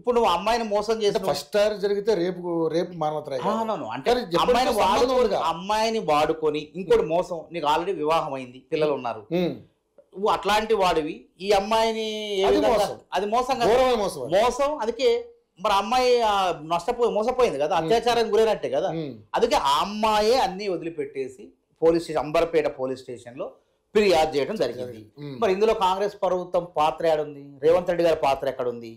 ఇప్పుడు నువ్వు అమ్మాయిని మోసం చేసి ఫస్ట్ టైర్ జరిగితే రేపు మానవతరాయ్ అంటే అమ్మాయిని వాడుకొని ఇంకోటి మోసం, నీకు ఆల్రెడీ వివాహం అయింది, పిల్లలు ఉన్నారు, నువ్వు అట్లాంటి వాడివి ఈ అమ్మాయిని అది మోసం కదా, మోసం. అందుకే మరి అమ్మాయి మోసపోయింది కదా, అత్యాచారానికి గురైనట్టే కదా. అందుకే ఆ అమ్మాయే అన్ని వదిలిపెట్టేసి police station, Amberpet police station లో ఫిర్యాదు చేయడం జరిగింది. మరి ఇందులో కాంగ్రెస్ ప్రభుత్వం పాత్ర ఏడుంది, రేవంత్ రెడ్డి గారి పాత్ర ఎక్కడుంది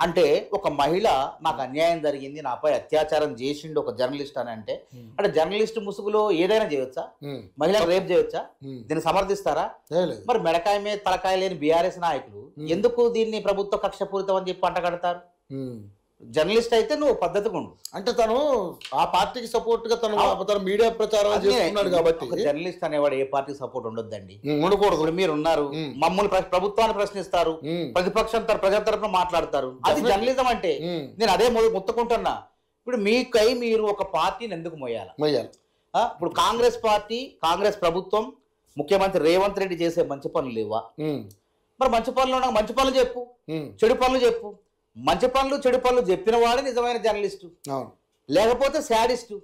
అంటే, ఒక మహిళ నాకు అన్యాయం జరిగింది, నాపై అత్యాచారం చేసిండు ఒక జర్నలిస్ట్ అని అంటే జర్నలిస్ట్ ముసుగులో ఏదైనా చేయొచ్చా? మహిళను రేప్ చేయొచ్చా? దీన్ని సమర్థిస్తారా? మరి మెడకాయ మీద తలకాయ లేని బీఆర్ఎస్ నాయకులు ఎందుకు దీన్ని ప్రభుత్వ కక్షపూరితం అని చెప్పి అంటగడతారు? జర్నలిస్ట్ అయితే నువ్వు పద్ధతిగా ఉండు అంటే, తను ఆ పార్టీకి సపోర్ట్ గా తను మీడియా ప్రచారం చేస్తున్నాడు కాబట్టి. జర్నలిస్ట్ అనేవాడు ఏ పార్టీకి సపోర్ట్ ఉండొద్దండి, ఉండకూడదు. మీరు ఉన్నారు, మమ్మల్ని ప్రభుత్వాన్ని ప్రశ్నిస్తారు, ప్రతిపక్షం ప్రజల తరఫున మాట్లాడతారు, అది జర్నలిజం అంటే. నేను అదే ముత్తుకుంటున్నా. ఇప్పుడు మీకై మీరు ఒక పార్టీని ఎందుకు మొయ్యాలి? ఇప్పుడు కాంగ్రెస్ పార్టీ, కాంగ్రెస్ ప్రభుత్వం, ముఖ్యమంత్రి రేవంత్ రెడ్డి చేసే మంచి పనులు లేవా? మరి మంచి పనులు మంచి పనులు చెప్పు, చెడు పనులు చెప్పు. మంచి పనులు చెడు పనులు చెప్పిన వాడే నిజమైన జర్నలిస్టు, లేకపోతే శాడిస్టు,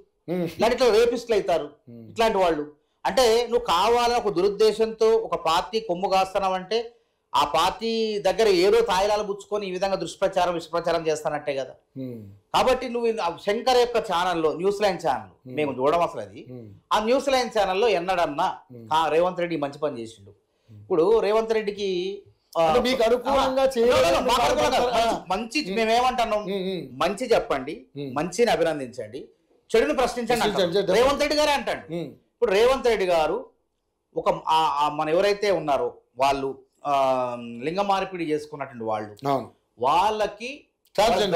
ఇట్లాంటి ఇట్లా రేపిస్టులు అవుతారు ఇట్లాంటి వాళ్ళు. అంటే నువ్వు కావాలని ఒక దురుద్దేశంతో ఒక పార్టీ కొమ్ము కాస్తున్నావంటే ఆ పార్టీ దగ్గర ఏదో తాయిలాలు పుచ్చుకొని ఈ విధంగా దుష్ప్రచారం విష్ప్రచారం చేస్తానంటే కదా. కాబట్టి నువ్వు శంకర్ యొక్క ఛానల్లో, న్యూస్ లైన్ ఛానల్ మేము చూడడం అసలు అది, ఆ న్యూస్ లైన్ ఛానల్లో ఎన్నడన్నా రేవంత్ రెడ్డి మంచి పని చేసిండు. ఇప్పుడు రేవంత్ రెడ్డికి మీకు అనుకూలంగా మంచి, మేమేమంటున్నాం, మంచి చెప్పండి, మంచిని అభినందించండి, చెడుని ప్రశ్నించండి. రేవంత్ రెడ్డి గారే అంటాడు. ఇప్పుడు రేవంత్ రెడ్డి గారు ఒక మన ఎవరైతే ఉన్నారో వాళ్ళు లింగ మార్పిడి చేసుకున్నటువంటి వాళ్ళకి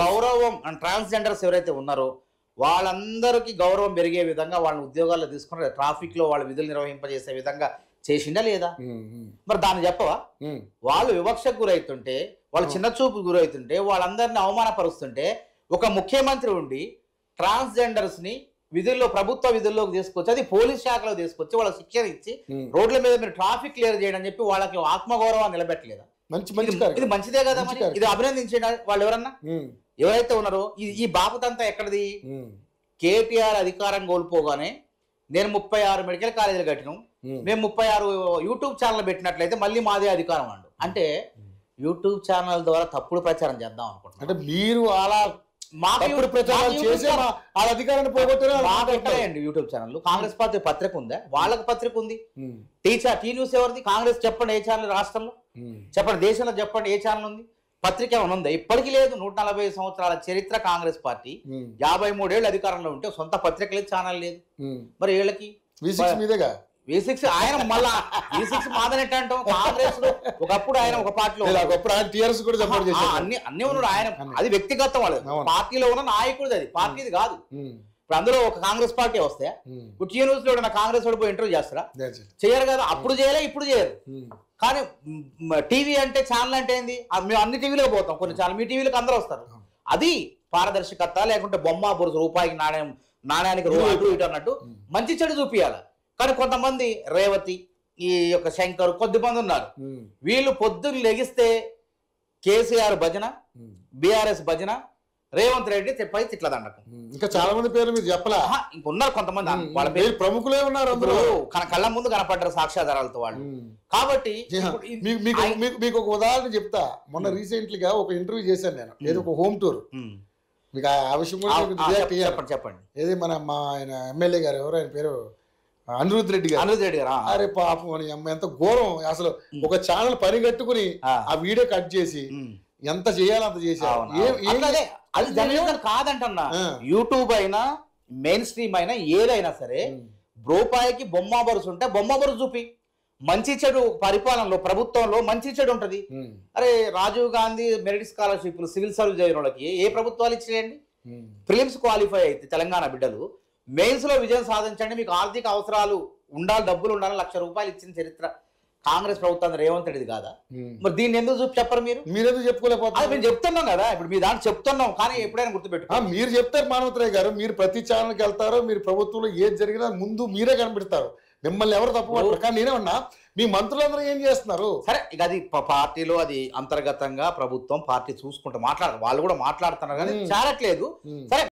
గౌరవం, ట్రాన్స్జెండర్స్ ఎవరైతే ఉన్నారో వాళ్ళందరికీ గౌరవం పెరిగే విధంగా వాళ్ళని ఉద్యోగాల్లో తీసుకుని ట్రాఫిక్ లో వాళ్ళ విధులు నిర్వహింపజేసే విధంగా చేసిండా లేదా? మరి దాన్ని చెప్పవా? వాళ్ళు వివక్షకు గురైతుంటే, వాళ్ళు చిన్న చూపు గురైతుంటే, వాళ్ళందరినీ అవమానపరుస్తుంటే ఒక ముఖ్యమంత్రి ఉండి ట్రాన్స్జెండర్స్ ని విధుల్లో, ప్రభుత్వ విధుల్లోకి తీసుకొచ్చి, అది పోలీస్ శాఖలో తీసుకొచ్చి వాళ్ళకి శిక్షణ ఇచ్చి రోడ్ల మీద మీరు ట్రాఫిక్ క్లియర్ చేయడం చెప్పి వాళ్ళకి ఆత్మగౌరవాన్ని నిలబెట్టలేదా? ఇది మంచిదే కదా. ఇది అభినందించే వాళ్ళు ఎవరన్నా ఎవరైతే ఉన్నారో ఈ బాపుతంతా ఎక్కడిది? కేటీఆర్ అధికారం కోల్పోగానే నేను 36 మెడికల్ కాలేజీలు కట్టినాం, మేము 36 యూట్యూబ్ ఛానల్ పెట్టినట్లయితే మళ్ళీ మాదే అధికారం అండు అంటే యూట్యూబ్ ఛానల్ ద్వారా తప్పుడు ప్రచారం చేద్దాం అనుకుంటున్నాం. అంటే మీరు అలా అధికారాన్ని పోగొట్టారండి. యూట్యూబ్ ఛానల్ కాంగ్రెస్ పార్టీ పత్రిక ఉందా? వాళ్ళకి పత్రిక ఉంది. టీ న్యూస్ ఎవరిది? కాంగ్రెస్. చెప్పండి ఏ ఛానల్ రాష్ట్రంలో, చెప్పండి దేశంలో, చెప్పండి ఏ ఛానల్ ఉంది? పత్రిక ఏమైనా ఉందా? ఇప్పటికీ లేదు. 140 సంవత్సరాల చరిత్ర కాంగ్రెస్ పార్టీ, 53 ఏళ్ళు అధికారంలో ఉంటే సొంత పత్రిక లేదు, ఛానల్ లేదు. మరి వీళ్ళకి V6 ఆయన మళ్ళా V6 మాదనట్టు అంటాం. కాంగ్రెస్ లో ఒకప్పుడు ఆయన ఒక పార్టీలో అన్ని ఉన్నాడు ఆయన, అది వ్యక్తిగతం వాళ్ళు, పార్టీలో ఉన్న నాయకుడు, అది పార్టీది కాదు. ఇప్పుడు అందులో ఒక కాంగ్రెస్ పార్టీ వస్తే ఇప్పుడు టీ న్యూస్ లో కాంగ్రెస్ వాడు పోయి ఇంటర్వ్యూ చేస్తారా? చేయరు కదా. అప్పుడు చేయలే, ఇప్పుడు చేయరు. కానీ టీవీ అంటే, ఛానల్ అంటే ఏంది? మేము అన్ని టీవీలో పోతాం, కొన్ని ఛానల్ మీ టీవీలకు అందరూ వస్తారు. అది పారదర్శకత. లేకుంటే బొమ్మ బొరుసు, రూపాయికి నాణ్యానికి ఇటు ఇటు అన్నట్టు మంచి చెడు చూపియాలి. కానీ కొంతమంది రేవతి, ఈ యొక్క శంకర్, కొద్దిమంది ఉన్నారు, వీళ్ళు పొద్దున్న లెగిస్తే కేసీఆర్ భజన, బీఆర్ఎస్ భజన, రేవంత్ రెడ్డి పై తిట్ల దండకం. ఇంకా చాలా మంది పేర్లు మీరు చెప్పలా, ఇంకున్నారు కొంతమంది, వాళ్ళ పేరు ప్రముఖులే ఉన్నారు అందరూ, కళ్ళ ముందు కనపడ్డారు సాక్ష్యాధారాలతో వాళ్ళు. కాబట్టి మీకు ఒక ఉదాహరణ చెప్తా. మొన్న రీసెంట్లీగా ఒక ఇంటర్వ్యూ చేశాను నేను, ఏదో ఒక హోమ్ టూర్. మీకు ఆ విషయం కూడా చెప్పండి. ఏది మా ఆయన ఎమ్మెల్యే గారు, ఎవరు ఆయన పేరు, అనిరుద్ రెడ్డి గారు. అరే పాపం ఎంత ఘోరం అసలు. ఒక ఛానల్ పని కట్టుకుని ఆ వీడియో కట్ చేసి ఎంత చేయాలో అంత చేశారు. అది జర్నలిజం కాదంటన్నా. యూట్యూబ్ అయినా, మెయిన్ స్ట్రీమ్ అయినా, ఏదైనా సరే రూపాయికి బొమ్మ బరుసు ఉంటే బొమ్మ బరుసు చూపి. మంచి చెడు పరిపాలనలో, ప్రభుత్వంలో మంచి చెడు ఉంటది. అరే రాజీవ్ గాంధీ మెరిట్ స్కాలర్షిప్లు సివిల్ సర్వీస్ అయిన వాళ్ళకి ఏ ప్రభుత్వాలు ఇచ్చేయండి? ప్రిలిమ్స్ క్వాలిఫై అయితే తెలంగాణ బిడ్డలు మెయిన్స్ లో విజయం సాధించండి, మీకు ఆర్థిక అవసరాలు ఉండాలి, డబ్బులు ఉండాలి, 1,00,000 రూపాయలు ఇచ్చిన చరిత్ర కాంగ్రెస్ ప్రభుత్వం రేవంత్ రెడ్డిది కాదా? మరి దీన్ని ఎందుకు చెప్పరు? మీరెందుకు చెప్పుకోలేకపోతే? మేము చెప్తున్నాం కదా, ఇప్పుడు మీ దాంట్లో చెప్తున్నాం, కానీ ఎప్పుడైనా గుర్తుపెట్టు. మీరు చెప్తారు మానవతరాయ్ గారు, మీరు ప్రతి ఛానల్కి వెళ్తారో, మీరు ప్రభుత్వంలో ఏది జరిగినా ముందు మీరే కనిపెడతారు. మిమ్మల్ని ఎవరు తప్పు కానీ నేనేమన్నా మీ మంత్రులందరూ ఏం చేస్తున్నారు? సరే ఇక అది పార్టీలో అది అంతర్గతంగా ప్రభుత్వం పార్టీ చూసుకుంటూ వాళ్ళు కూడా మాట్లాడుతున్నారు కానీ చేరట్లేదు. సరే